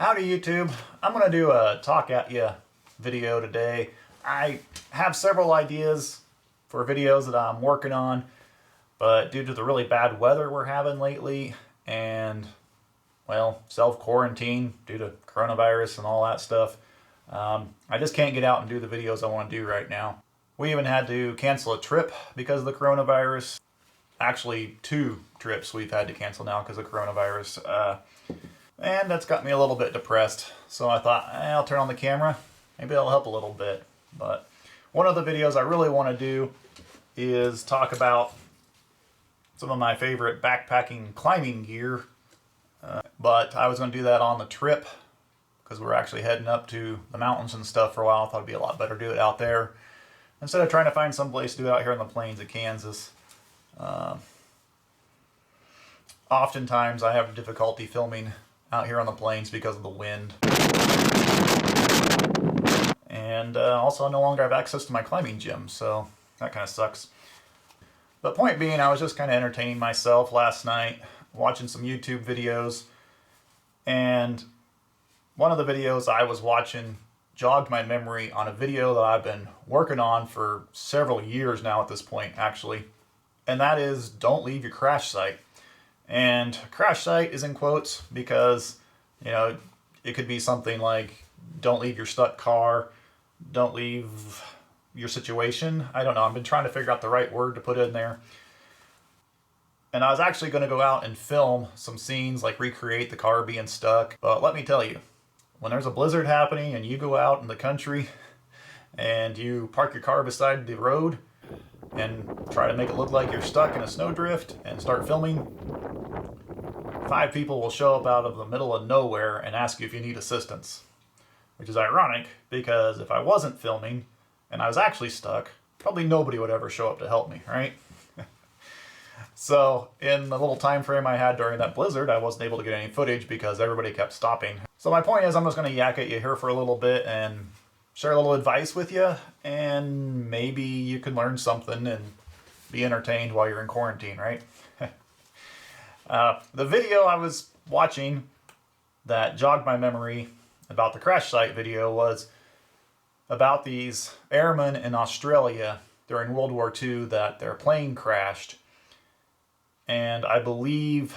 Howdy YouTube. I'm going to do a talk at you video today. I have several ideas for videos that I'm working on, but due to the really bad weather we're having lately and, well, self-quarantine due to coronavirus and all that stuff, I just can't get out and do the videos I want to do right now. We even had to cancel a trip because of the coronavirus. Actually, 2 trips we've had to cancel now because of coronavirus. And that's got me a little bit depressed. So I thought, I'll turn on the camera. Maybe it'll help a little bit. But one of the videos I really want to do is talk about some of my favorite backpacking climbing gear. But I was going to do that on the trip because we're actually heading up to the mountains and stuff for a while. I thought it'd be a lot better to do it out there instead of trying to find some place to do it out here in the plains of Kansas. Oftentimes I have difficulty filming out here on the plains because of the wind. And also I no longer have access to my climbing gym, so that kind of sucks. But point being, I was just kind of entertaining myself last night, watching some YouTube videos, and one of the videos I was watching jogged my memory on a video that I've been working on for several years now at this point, actually. And that is, don't leave your crash site. And crash site is in quotes because, you know, it could be something like, don't leave your stuck car, don't leave your situation. I don't know. I've been trying to figure out the right word to put in there. And I was actually going to go out and film some scenes, like recreate the car being stuck. But let me tell you, when there's a blizzard happening and you go out in the country and you park your car beside the road and try to make it look like you're stuck in a snowdrift and start filming, 5 people will show up out of the middle of nowhere and ask you if you need assistance. Which is ironic, because if I wasn't filming and I was actually stuck, probably nobody would ever show up to help me, right? So in the little time frame I had during that blizzard, I wasn't able to get any footage because everybody kept stopping. So my point is, I'm just going to yak at you here for a little bit and share a little advice with you, and maybe you can learn something and be entertained while you're in quarantine, right? The video I was watching that jogged my memory about the crash site video was about these airmen in Australia during World War II that their plane crashed, and I believe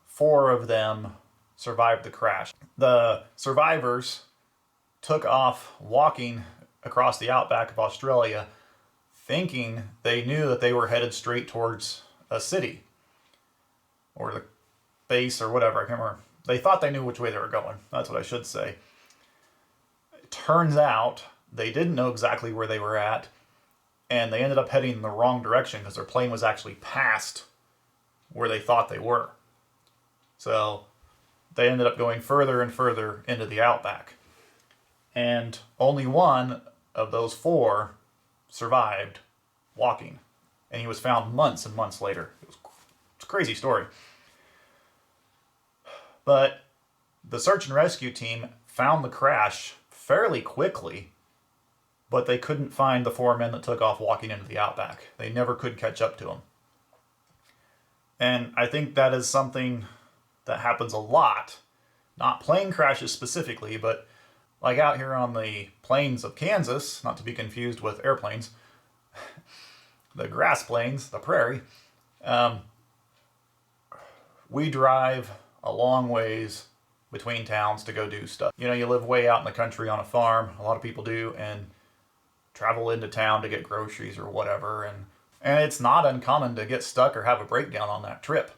4 of them survived the crash. The survivors took off walking across the outback of Australia thinking they knew that they were headed straight towards a city or the base or whatever. I can't remember. They thought they knew which way they were going. That's what I should say. It turns out they didn't know exactly where they were at, and they ended up heading in the wrong direction because their plane was actually past where they thought they were. So they ended up going further and further into the outback. And only one of those 4 survived walking. And he was found months and months later. It's a crazy story. But the search and rescue team found the crash fairly quickly, but they couldn't find the 4 men that took off walking into the outback. They never could catch up to them. And I think that is something that happens a lot. Not plane crashes specifically, but like out here on the plains of Kansas, not to be confused with airplanes, the grass plains, the prairie, we drive a long ways between towns to go do stuff. You know, you live way out in the country on a farm, a lot of people do, and travel into town to get groceries or whatever, and it's not uncommon to get stuck or have a breakdown on that trip.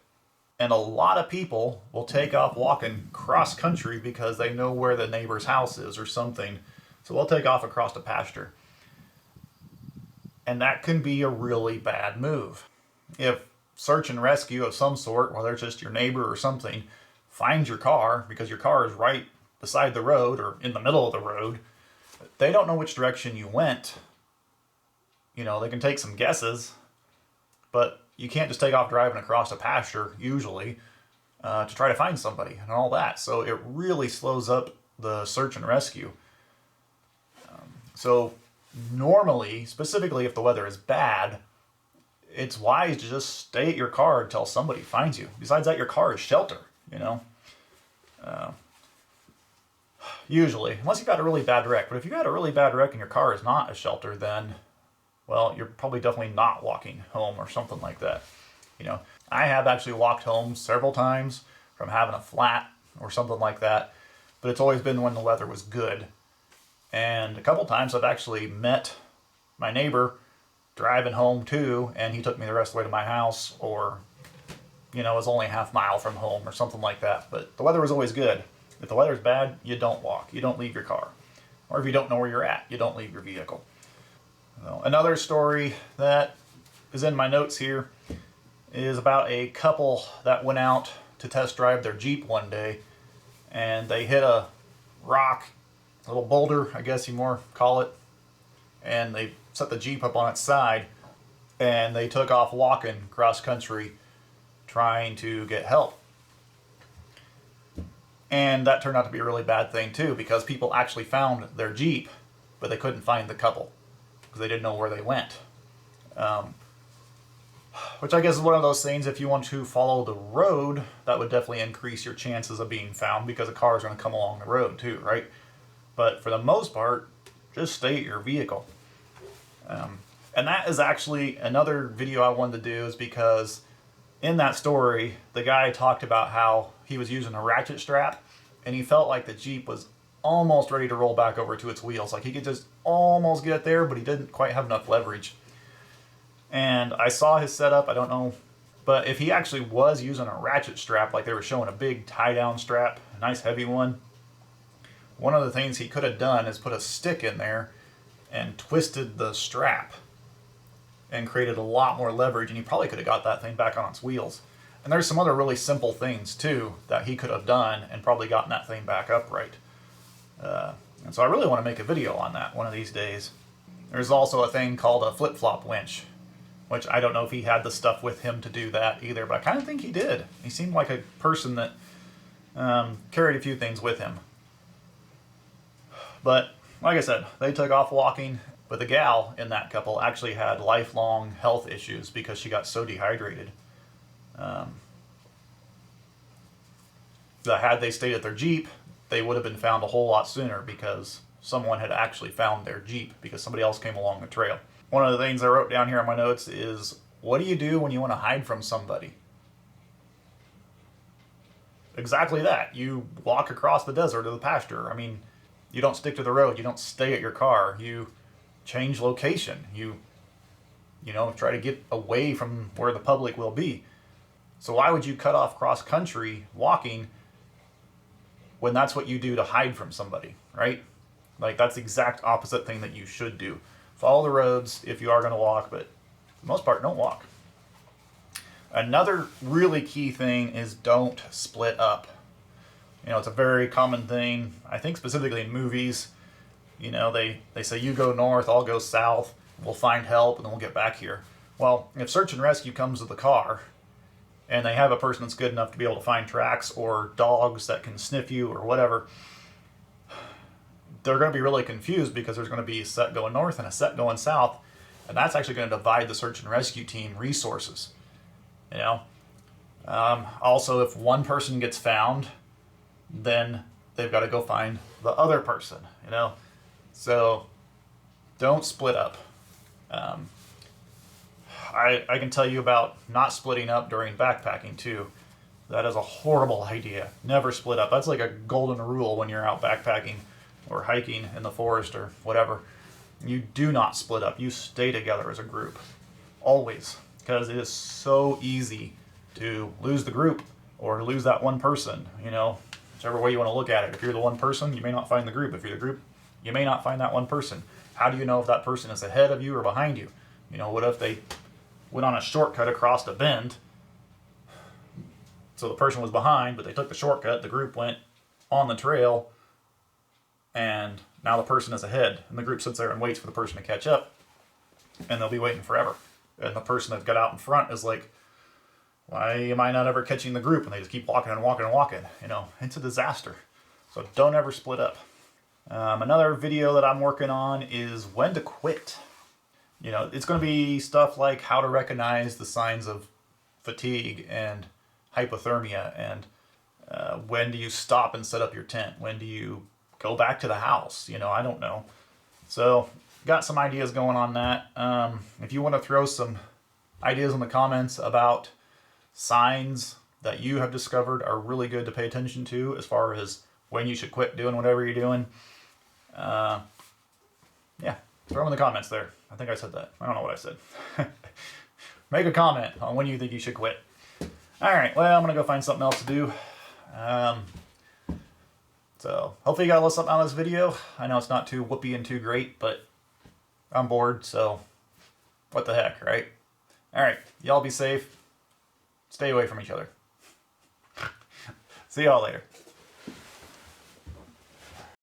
And a lot of people will take off walking cross country because they know where the neighbor's house is or something. So they'll take off across a pasture. And that can be a really bad move. If search and rescue of some sort, whether it's just your neighbor or something, finds your car because your car is right beside the road or in the middle of the road, they don't know which direction you went. You know, they can take some guesses, but you can't just take off driving across a pasture, usually, to try to find somebody and all that. So it really slows up the search and rescue. So normally, specifically if the weather is bad, it's wise to just stay at your car until somebody finds you. Besides that, your car is shelter, you know. Usually, unless you've had a really bad wreck. But if you've had a really bad wreck and your car is not a shelter, then, well, you're probably definitely not walking home or something like that. You know, I have actually walked home several times from having a flat or something like that, but it's always been when the weather was good. And a couple times I've actually met my neighbor driving home too, and he took me the rest of the way to my house, or, you know, it was only a half mile from home or something like that. But the weather was always good. If the weather's bad, you don't walk. You don't leave your car. Or if you don't know where you're at, you don't leave your vehicle. Well, another story that is in my notes here is about a couple that went out to test drive their Jeep one day, and they hit a rock, a little boulder, I guess you more call it, and they set the Jeep up on its side, and they took off walking cross country trying to get help. And that turned out to be a really bad thing too, because people actually found their Jeep, but they couldn't find the couple because they didn't know where they went. Which I guess is one of those things, if you want to follow the road, that would definitely increase your chances of being found, because a car is going to come along the road too, right? But for the most part, just stay at your vehicle. And that is actually another video I wanted to do, is because in that story, the guy talked about how he was using a ratchet strap, and he felt like the Jeep was almost ready to roll back over to its wheels. Like he could just almost get there, but he didn't quite have enough leverage. And I saw his setup, I don't know, but if he actually was using a ratchet strap, like they were showing a big tie-down strap, a nice heavy one of the things he could have done is put a stick in there and twisted the strap and created a lot more leverage, and he probably could have got that thing back on its wheels. And there's some other really simple things too that he could have done and probably gotten that thing back upright. And so I really want to make a video on that one of these days. There's also a thing called a flip-flop winch, which I don't know if he had the stuff with him to do that either, but I kind of think he did. He seemed like a person that carried a few things with him. But like I said, they took off walking, but the gal in that couple actually had lifelong health issues because she got so dehydrated. That had they stayed at their Jeep, they would have been found a whole lot sooner, because someone had actually found their Jeep because somebody else came along the trail. One of the things I wrote down here on my notes is, what do you do when you want to hide from somebody? Exactly that. You walk across the desert or the pasture. I mean, you don't stick to the road. You don't stay at your car. You change location. You try to get away from where the public will be. So why would you cut off cross country walking when that's what you do to hide from somebody, right? Like, that's the exact opposite thing that you should do. Follow the roads if you are going to walk, but for the most part, don't walk. Another really key thing is don't split up. It's a very common thing, I think specifically in movies. They say, you go north, I'll go south, we'll find help, and then we'll get back here. Well, if search and rescue comes to the car, and they have a person that's good enough to be able to find tracks or dogs that can sniff you or whatever, they're going to be really confused, because there's going to be a set going north and a set going south, and that's actually going to divide the search and rescue team resources. Also, if one person gets found, then they've got to go find the other person, So don't split up. I can tell you about not splitting up during backpacking too. That is a horrible idea. Never split up. That's like a golden rule when you're out backpacking or hiking in the forest or whatever. You do not split up. You stay together as a group. Always. Because it is so easy to lose the group or lose that one person, whichever way you want to look at it. If you're the one person, you may not find the group. If you're the group, you may not find that one person. How do you know if that person is ahead of you or behind you? What if they went on a shortcut across the bend? So the person was behind, but they took the shortcut. The group went on the trail, and now the person is ahead. And the group sits there and waits for the person to catch up, and they'll be waiting forever. And the person that got out in front is like, why am I not ever catching the group? And they just keep walking and walking and walking. It's a disaster. So don't ever split up. Another video that I'm working on is when to quit. It's going to be stuff like how to recognize the signs of fatigue and hypothermia, and when do you stop and set up your tent? When do you go back to the house. You know, I don't know. So got some ideas going on that. If you want to throw some ideas in the comments about signs that you have discovered are really good to pay attention to as far as when you should quit doing whatever you're doing, yeah, throw them in the comments there. I think I said that. I don't know what I said. Make a comment on when you think you should quit. All right, well, I'm going to go find something else to do. So hopefully you got a little something out of this video. I know it's not too whoopee and too great, but I'm bored, so what the heck, right? All right, y'all be safe. Stay away from each other. See y'all later.